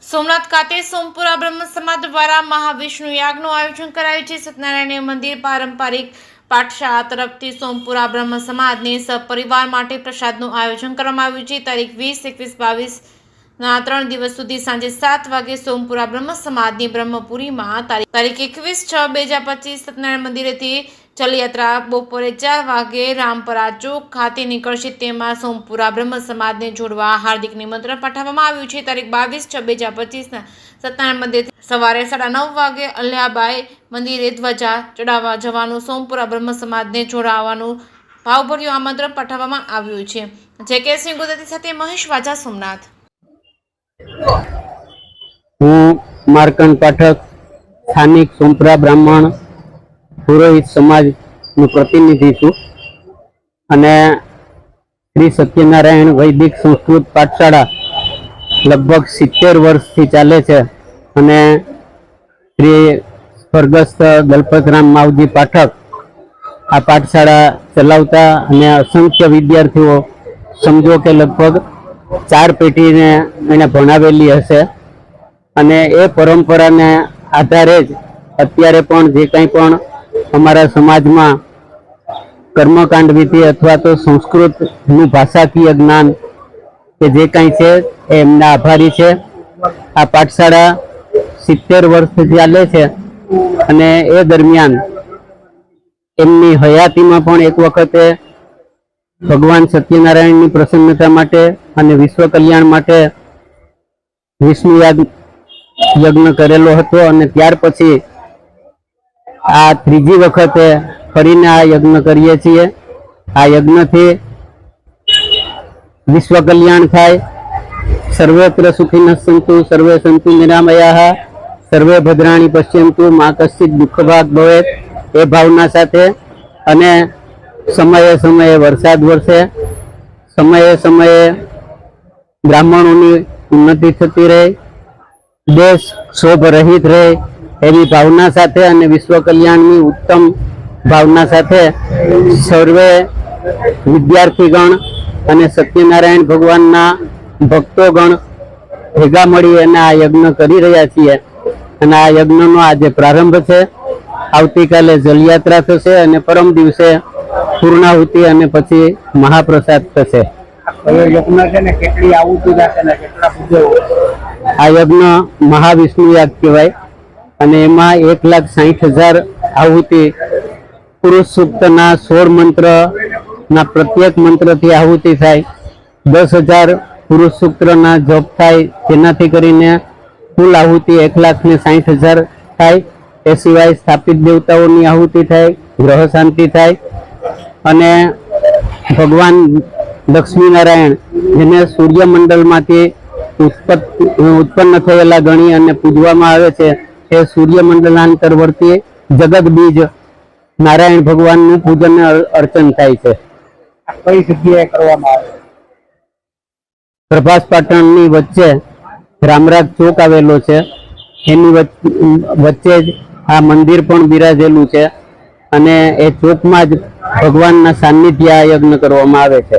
સોમનાથ ખાતે સોમપુરા બ્રહ્મ સમાજ દ્વારા મહાવિષ્ણુ યાગનું આયોજન કરાયું છે। સત્યનારાયણ મંદિર પારંપરિક પાઠશાળા તરફથી સોમપુરા બ્રહ્મ સમાજને સપરિવાર માટે પ્રસાદનું આયોજન કરવામાં આવ્યું છે। તારીખ 20, 21, 22 3 દિવસ સુધી સાંજે 7 વાગે સોમપુરા બ્રહ્મ સમાજની બ્રહ્મપુરીમાં તારીખ 21/6/2025 સત્યનારાયણ મંદિરેથી ચલયાત્રા બપોરે 4 વાગે રામપરા ચોક ખાતે નીકળશે। તેમાં સોમપુરા બ્રહ્મ સમાજને જોડવા હાર્દિક નિમંત્રણ પાઠવવામાં આવ્યું છે। તારીખ 22/6/2025 સત્યનારાયણ મંદિરથી સવારે 9:30 વાગે અલ્યાબાઈ મંદિરે ધ્વજા ચડાવવા જવાનું સોમપુરા બ્રહ્મ સમાજને જોડાવાનું ભાવભર્યું આમંત્રણ પાઠવવામાં આવ્યું છે। જે.કે. સિંહ ગુજરાતી સાથે મહેશ વાજા, સોમનાથ। હું માર્કંડ પાઠક, સ્થાનિક સોમપુરા બ્રાહ્મણ પુરોહિત સમાજનું પ્રતિનિધિ છું અને શ્રી સત્યનારાયણ વૈદિક સંસ્કૃત પાઠશાળા લગભગ 70 વર્ષથી ચાલે છે અને શ્રી સ્વર્ગસ્થ દલપતરામ માવજી પાઠક આ પાઠશાળા ચલાવતા અને અસંખ્ય વિદ્યાર્થીઓ, સમજો કે લગભગ 4 પેઢીને એને ભણાવેલી હશે અને એ પરંપરાને આધારે જ અત્યારે પણ જે કંઈ પણ અમારા સમાજમાં કર્મકાંડ વિધિ અથવા તો સંસ્કૃતનું ભાષાકીય જ્ઞાન કે જે કંઈ છે એ એમના આભારી છે। આ પાઠશાળા 70 વર્ષથી ચાલે છે અને એ દરમિયાન એમની હયાતીમાં પણ એક વખતે ભગવાન સત્યનારાયણની પ્રસન્નતા માટે અને વિશ્વ કલ્યાણ માટે વિષ્ણુ યજ્ઞ કરેલો હતો અને ત્યાર પછી આ ત્રીજી વખતે ફરીને આ યજ્ઞ કરીએ છીએ। આ યજ્ઞથી વિશ્વ કલ્યાણ થાય, સર્વત્ર સુખિનઃ સંતુ સર્વે સંતુ નિરામયાઃ સર્વે ભદ્રાણી પશ્યંતુ મા કશ્ચિત દુઃખ ભાગ ભવેત, એ ભાવના સાથે અને સમયે સમયે વરસાદ વરસે, સમયે સમયે બ્રાહ્મણોની ઉન્નતિ થતી રહે, દેશ ક્ષોભ રહિત રહે એવી ભાવના સાથે અને વિશ્વ કલ્યાણની ઉત્તમ ભાવના સાથે સર્વે વિદ્યાર્થીગણ અને સત્યનારાયણ ભગવાનના ભક્તોગણ ભેગા મળી અને આ યજ્ઞ કરી રહ્યા છીએ અને આ યજ્ઞનો આજે પ્રારંભ છે। આવતીકાલે જલયાત્રા થશે અને પરમ દિવસે પૂર્ણાહુતિ અને પછી મહાપ્રસાદ થશે। આ યજ્ઞ મહાવિષ્ણુ યાગ કહેવાય અને એમાં 1,60,000 આહુતિ પુરુષ સૂક્તના 16 મંત્રના પ્રત્યેક મંત્રથી આહુતિ થાય, 10,000 પુરુષ સૂક્તના જપ થાય, જેનાથી કરીને કુલ આહુતિ 1,60,000 થાય। એ સિવાય સ્થાપિત દેવતાઓની આહુતિ થાય, ગ્રહ શાંતિ થાય અને ભગવાન લક્ષ્મીનારાયણ જેને સૂર્યમંડળમાંથી ઉત્પન્ન થયેલા ગણી અને પૂજવામાં આવે છે એ સૂર્યમંડલાંતરવર્તી જગત બીજ નારાયણ ભગવાનનું પૂજન અર્ચન થાય છે। કઈ જગ્યાએ કરવામાં આવે? પ્રભાસ પાટણની વચ્ચે રામરાજ ચોક આવેલો છે, એની વચ્ચે જ આ મંદિર પણ બિરાજેલું છે અને એ ચોકમાં જ ભગવાનના સાનિધ્ય યજ્ઞ કરવામાં આવે છે।